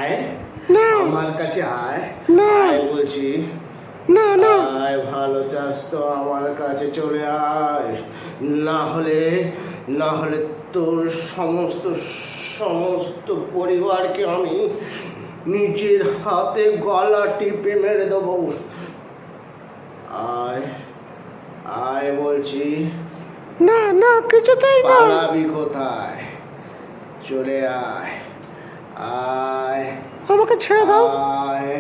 আয়, না আমার কাছে আয়, না। আয় বলছি। না না আয়, ভালো চাস তো আমার কাছে চলে আয়, না হলে তোর সমস্ত সমস্ত পরিবারকে আমি নিজের হাতে গলা টিপে মেরে দেবো। আয়, আয় বলছি। না না কিছুতেই না। পালাবি কোথায়? চলে আয়, আয়, আমাকে ছেড়ে দাও। আয়।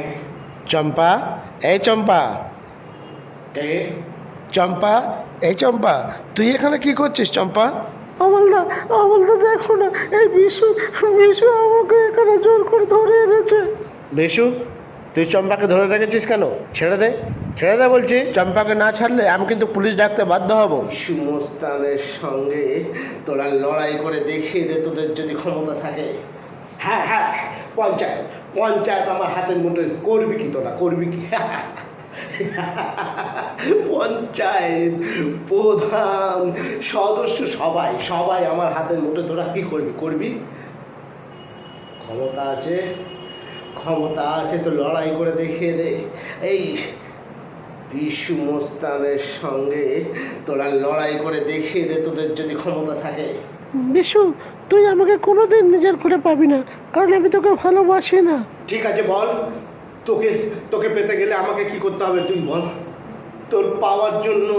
চম্পা, এই চম্পা, কে? চম্পা, এই চম্পা, তুই এখানে কি করছিস চম্পা? আমলদা দেখো না, এই বিশু বিশু আমাকে এখানে জোর করে ধরে এনেছে। বিশু, তুই চম্পাকে ধরে রেখেছিস কেন? ছেড়ে দে, ছেড়ে দে বলছি। চম্পাকে না ছাড়লে আমি কিন্তু পুলিশ ডাকতে বাধ্য হব। সুমস্তানের সঙ্গে তোরা লড়াই করে দেখিয়ে দে তোদের যদি ক্ষমতা থাকে। হ্যাঁ হ্যাঁ, পঞ্চায়েত পঞ্চায়েত আমার হাতের মুঠোয়। করবি কি তোরা, করবি কি? পঞ্চায়েত প্রধান, সদস্য, সবাই সবাই আমার হাতের মুঠোয়। তোরা কি করবি, করবি? ক্ষমতা আছে, ক্ষমতা আছে তো লড়াই করে দেখিয়ে দে। এই বিশু মোস্তানের সঙ্গে তোরা লড়াই করে দেখিয়ে দে তোদের যদি ক্ষমতা থাকে। বিশু, তুই আমাকে কোনোদিন নিজের করে পাবি না, কারণ আমি তোকে ভালোবাসি না। ঠিক আছে, বল। তোকে তোকে পেতে গেলে আমাকে কি করতে হবে তুই বল। তোর পাওয়ার জন্য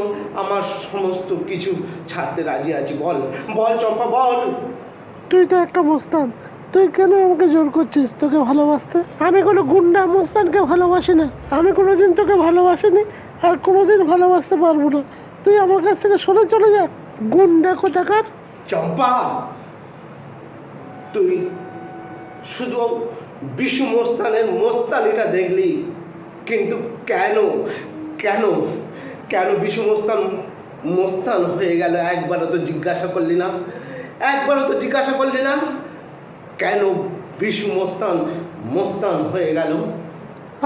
আমার সমস্ত কিছু ছাড়তে রাজি আছি। বল বল চম্পা, বল। তুই তো একটা মোস্তান, তুই কেন আমাকে জোর করছিস তোকে ভালোবাসতে? আমি কোনো গুন্ডা মোস্তানকে ভালোবাসি না। আমি কোনোদিন তোকে ভালোবাসিনি, আর কোনোদিন ভালোবাসতে পারবো না। তুই আমার কাছ থেকে সরে চলে যা, গুন্ডা কোথাকার। চম্পা, তুই শুধু বিশু মোস্তানের মোস্তানিটা দেখলি, কিন্তু কেন কেন কেন বিশু মোস্তান মোস্তান হয়ে গেল একবারও তো জিজ্ঞাসা করলি না? একবারও তো জিজ্ঞাসা করলি না কেন বিশু মোস্তান মোস্তান হয়ে গেল?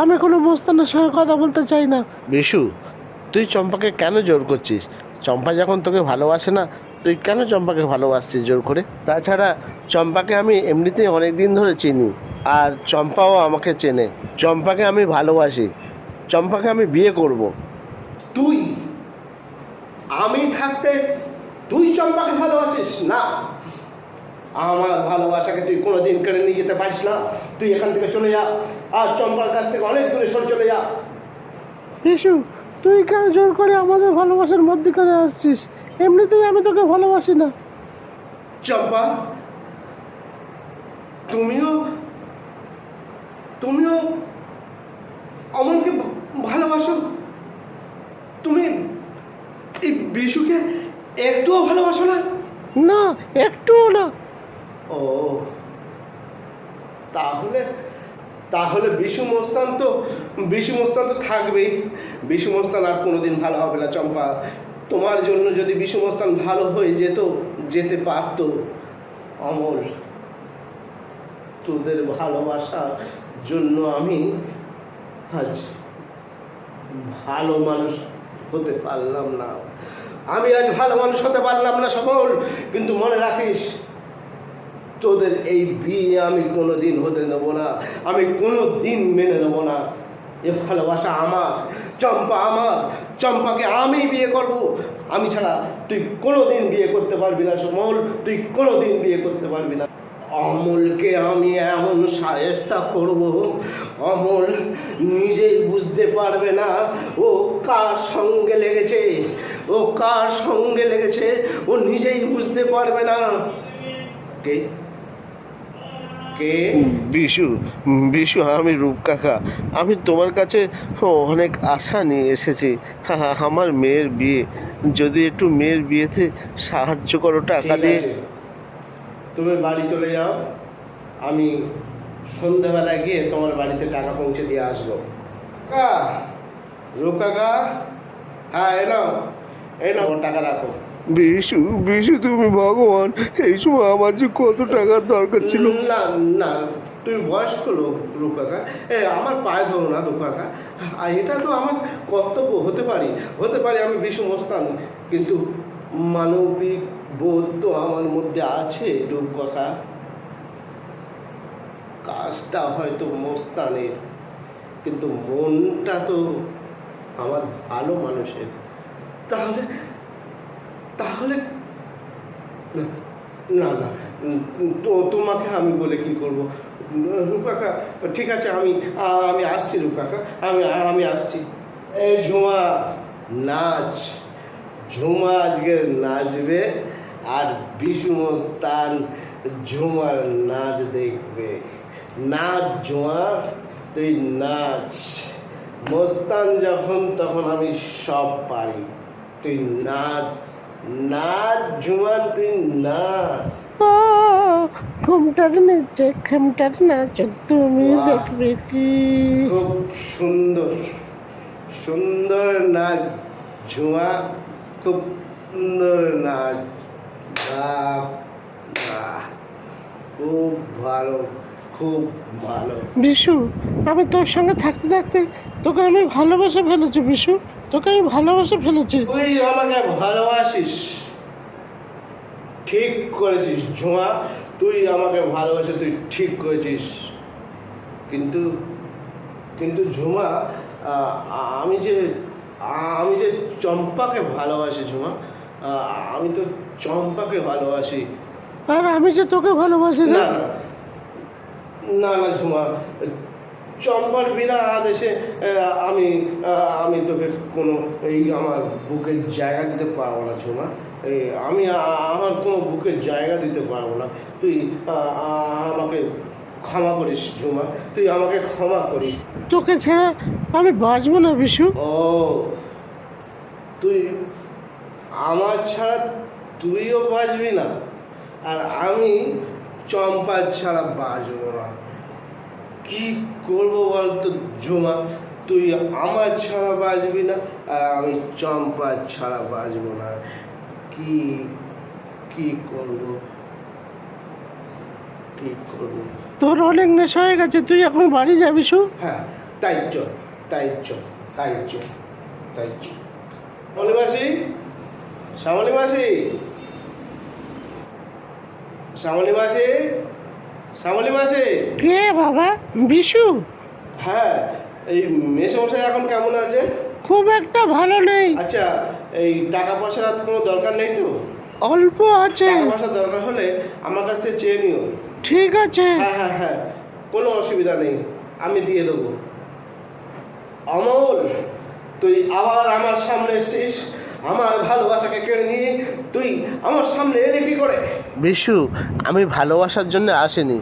আমি কোনো মোস্তানের সঙ্গে কথা বলতে চাই না। বিশু, তুই চম্পাকে কেন জোর করছিস? চম্পা যখন তোকে ভালোবাসে না, তুই কেন চম্পাকে ভালোবাসছিস জোর করে? তাছাড়া চম্পাকে আমি এমনিতেই অনেক দিন ধরে চিনি, আর চম্পাও আমাকে চেনে। চম্পাকে আমি ভালোবাসি, চম্পাকে আমি বিয়ে করব। তুই, আমি থাকতে তুই চম্পাকে ভালোবাসিস না? আমার ভালোবাসাকে তুই কোনোদিন কেড়ে নিয়ে যেতে পারিস না। তুই এখান থেকে চলে যা, আর চম্পার কাছ থেকে অনেক দূরে সরে চলে যা। বিশু, তুই কেন জোর করে আমাদের ভালোবাসার মধ্যখানে আসছিস? এমনিতেই আমি তোকে ভালোবাসি না। চম্পা, তুমিও তুমিও অমলকে ভালোবাসো? তুমি এই বিশুকে একটুও ভালোবাসো না? না, একটুও না। ও, তাহলে তাহলে বিশু মোস্তান তো থাকবেই। বিশু মোস্তান আর কোনোদিন ভালো হবে না চম্পা। তোমার জন্য যদি বিশু মোস্তান ভালো হয়ে যেতে পারতো অমল, তোদের ভালোবাসার জন্য আমি আজ ভালো মানুষ হতে পারলাম না। আমি আজ ভালো মানুষ হতে পারলাম না সকল, কিন্তু মনে রাখিস, তোদের এই বিয়ে আমি কোনো দিন হতে নেব না। আমি কোনো দিন মেনে নেব না। এ ভালোবাসা আমার, চম্পা আমার। চম্পাকে আমি বিয়ে করব। আমি ছাড়া তুই কোনো দিন বিয়ে করতে পারবি না সমল, তুই কোনো দিন বিয়ে করতে পারবি না। অমলকে আমি এমন শায়েস্তা করব, অমল নিজেই বুঝতে পারবে না ও কার সঙ্গে লেগেছে। ও কার সঙ্গে লেগেছে ও নিজেই বুঝতে পারবে না। কে কে? বিশু, বিশু, আমি রূপ কাকা। আমি তোমার কাছে অনেক আশা নিয়ে এসেছি। আমার মেয়ের বিয়ে, যদি একটু মেয়ের বিয়েতে সাহায্য করো টাকা ঠিক দিয়ে। আছে, তুমি বাড়ি চলে যাও। আমি সন্ধ্যাবেলায় গিয়ে তোমার বাড়িতে টাকা পৌঁছে দিয়ে আসবো। কাকা, রূপ কাকা, হ্যাঁ এই নাও টাকা রাখো। বিশু, বিশু, তুমি ভগবান। এই সময় আমার যে কত টাকার দরকার ছিল। না না, তুমি বয়স্ক লোক রূপ কাকা, আমার পায়ে ধরো না রূপ কাকা। আর এটা তো আমার কর্তব্য। হতে পারি আমি বিশু মোস্তান, কিন্তু মানবিক বোধ তো আমার মধ্যে আছে রূপ কাকা। কাজটা হয়তো মোস্তানের, কিন্তু মনটা তো আমার ভালো মানুষের। তাহলে তাহলে না না, তো তোমাকে আমি বলে কি করব? রূপাকা, ঠিক আছে, আমি আমি আসছি রূপাকা, আমি আসছি। এই ঝুমা, নাচ। ঝুমা আজকে নাচবে আর বিশু মস্তান ঝুমার নাচ দেখবে। নাচ ঝুমা, তুই নাচ। মস্তান যখন তখন আমি সব পারি, তুই নাচ। নাচ ঝুমা, তুই নাচ। ও ঘুমটার নিচে খেমটার নাচ তুমি বাহ। দেখবে কি। খুব সুন্দর সুন্দর নাচ ঝুমা, খুব সুন্দর নাচ। বাহ বাহ, খুব ভালো, খুব ভালো। বিশু, আমি তোর সঙ্গে থাকতে থাকতে তোকে আমি ভালোবেসে ফেলেছি বিশু, তোকে আমি ভালোবেসে ফেলেছি। তুই আমাকে ভালোবাসিস, ঠিক করেছিস ঝুমা, তুই আমাকে ভালোবাসে, তুই ঠিক করেছিস। কিন্তু কিন্তু ঝুমা, আমি যে আমি যে চম্পাকে ভালোবাসি ঝুমা, আমি তো চম্পাকে ভালোবাসি। আর আমি যে তোকে ভালোবাসি না না। না না না ঝুমা, চম্পার বিনা আদেশে আমি আমি তোকে কোনো এই আমার বুকের জায়গা দিতে পারবো না ঝুমা। এই আমি আমার কোনো বুকের জায়গা দিতে পারবো না। তুই আমাকে ক্ষমা করিস ঝুমা, তুই আমাকে ক্ষমা করিস। তোকে ছাড়া আমি বাঁচবো না বিশু। ও, তুই আমার ছাড়া তুইও বাঁচবি না, আর আমি চম্পা ছাড়া বাঁচবো না। কি করবো বলতো ঝুমা? তুই আমার ছাড়া বাঁচবি না, আর আমি চম্পা ছাড়া বাঁচবো না। কি কি করবো, কি করবো? তোর অনেক নেশা হয়ে গেছে, তুই এখন বাড়ি যা বিশু। হ্যাঁ, তাই চল, তাই চল, তাই চল, তাই চল। শ্যামলী মাসি, শ্যামলী মাসি, শ্যামলী মাসি, শ্যামলী মাসি। কে বাবা? বিশু? হ্যাঁ, এই মেসমশাই এখন কেমন আছে? খুব একটা ভালো নেই। আচ্ছা, এই টাকা পয়সার আর কোনো দরকার নেই তো? অল্প আছে। টাকা পয়সার দরকার হলে আমার কাছ থেকে চেয়ে নিও। ঠিক আছে। হ্যাঁ হ্যাঁ হ্যাঁ, কোনো অসুবিধা নেই, আমি দিয়ে দেবো। অমল, তুই আবার আমার সামনে এসেছিস, আমার ভালোবাসাকে কেড়ে নিয়ে তুই আমার সামনে এলে কি করে? বিশু, আমি ভালোবাসার জন্য আসিনি,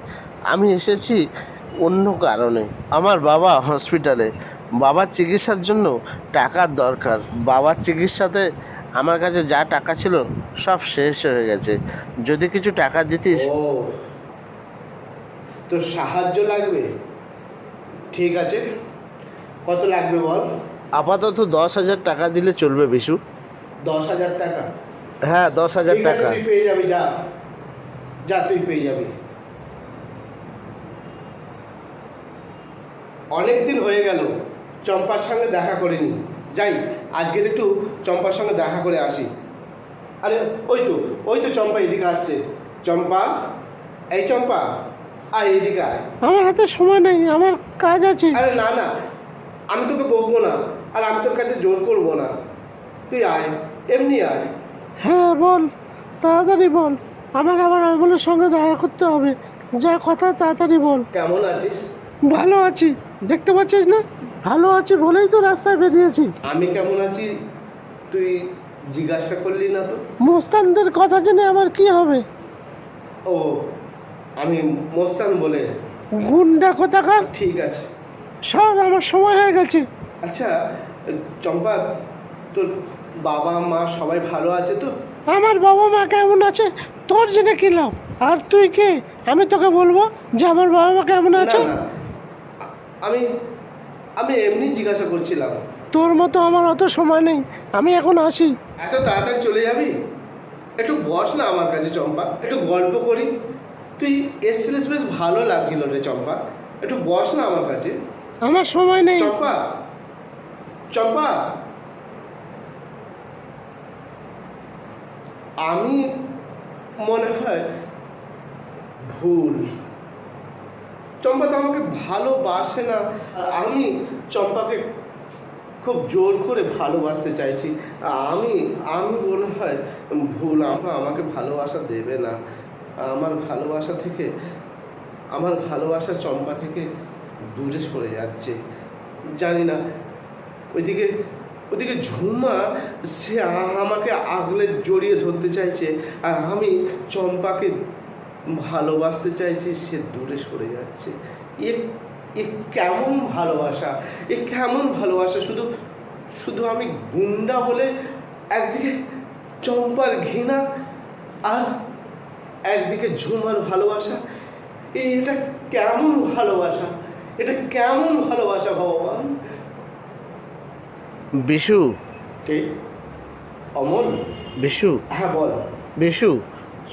আমি এসেছি অন্য কারণে। আমার বাবা হসপিটালে, বাবার চিকিৎসার জন্য টাকার দরকার। বাবার চিকিৎসাতে আমার কাছে যা টাকা ছিল সব শেষ হয়ে গেছে। যদি কিছু টাকা দিতিস। ও, তোর সাহায্য লাগবে? ঠিক আছে, কত লাগবে বল? আপাতত 10,000 টাকা দিলে চলবে বিশু। 10,000 টাকা? হ্যাঁ, 10,000 ঠিক আছে, টাকা। তুই পেয়ে যাবি, যা যা, তুই পেয়ে যাবি। অনেক দিন হয়ে গেল চম্পার সঙ্গে দেখা করিনি, যাই আজকের একটু চম্পার সঙ্গে দেখা করে আসি। আরে ওই তো চম্পা এদিকে আসছে। চম্পা, এই চম্পা, আয় এদিকে আয়। আমার হাতে সময় নেই, আমার কাজ আছে। আরে না না, আমি তোকে বকবো না, আর আমি তোর কাছে জোর করবো না, তুই আয়, এমনি আয়। হ্যাঁ বল, তাড়াতাড়ি বল, আমার আবার আমলের সঙ্গে দেখা করতে হবে। যা কথা তাড়াতাড়ি বল। কেমন আছিস? ভালো আছি, দেখতে পাচ্ছিস না? ভালো আছি বলেই তো রাস্তায় বেরিয়েছি। আমি কেমন আছি তুই জিজ্ঞাসা করলি না তো? মোস্তানদের কথা জেনে আমার কি হবে? ও, আমি মোস্তান বলে? গুন্ডা কোথাকার। ঠিক আছে। সর, আমার সময় হয়ে গেছে। আচ্ছা চম্পা, তোর বাবা মা সবাই ভালো আছে তো? আমার বাবা মা কেমন আছে তোর জেনে কি লাভ? আর তুই কে আমি তোকে বলবো যে আমার বাবা মা কেমন না আছে? না, আমি আমি এমনি জিজ্ঞাসা করছিলাম। তোর মতো আমার অত সময় নেই, আমি এখন আসি। এত তাড়াতাড়ি চলে যাবি? একটু বস না আমার কাছে চম্পা, একটু গল্প করি। তুই এসছিলিস, বেশ ভালো লাগছিল রে চম্পা, একটু বস না আমার কাছে। আমার সময় নেই। চম্পা, চম্পা, আমি মনে হয় ভুল চম্পা তো আমাকে ভালোবাসে না, আর আমি চম্পাকে খুব জোর করে ভালোবাসতে চাইছি। আমি আমি মনে হয় ভুল, আমাকে ভালোবাসা দেবে না। আমার ভালোবাসা চম্পা থেকে দূরে সরে যাচ্ছে। জানি না, ওইদিকে ঝুমা, সে আমাকে আগলে জড়িয়ে ধরতে চাইছে, আর আমি চম্পাকে ভালোবাসতে চাইছি, সে দূরে সরে যাচ্ছে। এ এ কেমন ভালোবাসা, কেমন ভালোবাসা! শুধু আমি গুন্ডা বলে একদিকে চম্পার ঘৃণা, আর একদিকে ঝুমার ভালোবাসা। এটা কেমন ভালোবাসা, এটা কেমন ভালোবাসা ভগবান! বিশু, কে? অমল? বিশু, হ্যাঁ বল। বিশু,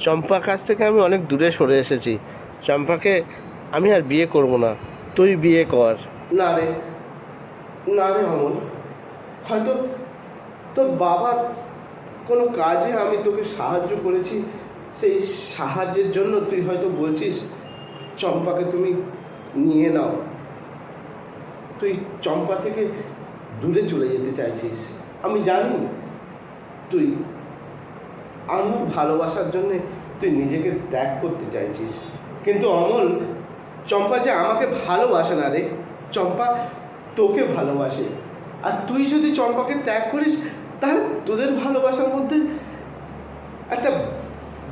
চম্পার কাছ থেকে আমি অনেক দূরে সরে এসেছি। চম্পাকে আমি আর বিয়ে করব না, তুই বিয়ে কর। না রে, না রে অমল, হয়তো তোর বাবার কোনো কাজে আমি তোকে সাহায্য করেছি, সেই সাহায্যের জন্য তুই হয়তো বলছিস চম্পাকে তুমি নিয়ে নাও। তুই চম্পা থেকে দূরে চলে যেতে চাইছিস। আমি জানি তুই আমার ভালোবাসার জন্যে তুই নিজেকে ত্যাগ করতে চাইছিস, কিন্তু অমল, চম্পা যে আমাকে ভালোবাসে না রে, চম্পা তোকে ভালোবাসে। আর তুই যদি চম্পাকে ত্যাগ করিস, তাহলে তোদের ভালোবাসার মধ্যে একটা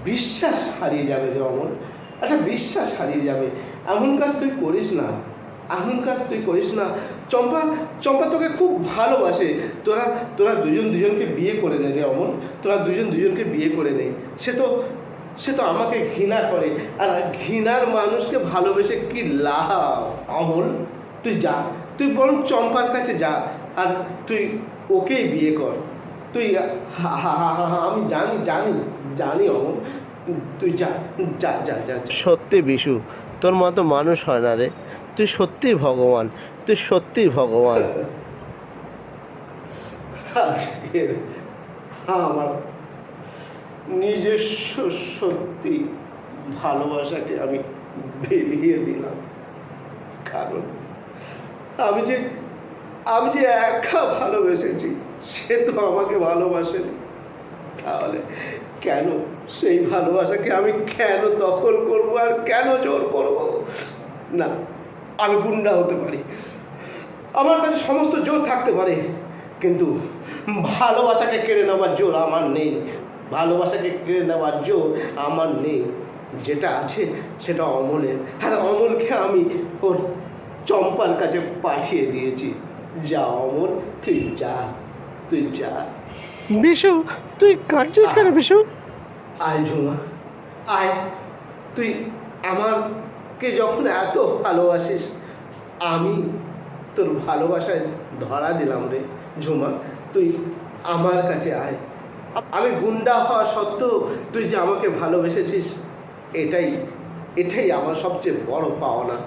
বিশ্বাস হারিয়ে যাবে রে অমল, একটা বিশ্বাস হারিয়ে যাবে। এমন কাজ তুই করিস না, এমন কাজ তুই করিস না। চম্পা তোকে খুব ভালোবাসে। তোরা দুজনকে বিয়ে করে নে রে অমল, তোরা দুজনকে বিয়ে করে নে। সে তো আমাকে ঘৃণা করে, আর ঘৃণার মানুষকে ভালোবেসে কি লাভ অমল? তুই যা, তুই বরং চম্পার কাছে যা, আর তুই ওকেই বিয়ে কর। তুই আমি জানি অমল, তুই যা যা যা যা। সত্যি বিশু, তোর মতো মানুষ হয় না রে। তুই সত্যিই ভগবান, তুই সত্যিই ভগবান। আজকে আমার নিজস্ব সত্যি ভালোবাসাকে আমি বেরিয়ে দিলাম, কারণ আমি যে একা ভালোবেসেছি, সে তো আমাকে ভালোবাসেনি। তাহলে কেন সেই ভালোবাসাকে আমি কেন দখল করব, আর কেন জোর করব? না, আমি গুন্ডা হতে পারি, আমার কাছে সমস্ত জোর থাকতে পারে, কিন্তু ভালোবাসাকে কেড়ে নেওয়ার জোর আমার নেই। ভালোবাসাকে কেড়ে নেওয়ার জোর আমার নেই। যেটা আছে সেটা অমলের, আর অমলকে আমি ওর চম্পার কাছে পাঠিয়ে দিয়েছি। যা অমল, তুই যা। বিশু, তুই কাঁদছিস কেন বিশু? আয় ঝুমা, আয়। তুই আমাকে যখন এত ভালোবাসিস, আমি তোর ভালোবাসায় ধরা দিলাম রে ঝুমা। তুই আমার কাছে আয়। আমি গুন্ডা হওয়া সত্ত্বেও তুই যে আমাকে ভালোবেসেছিস, এটাই আমার সবচেয়ে বড় পাওনা।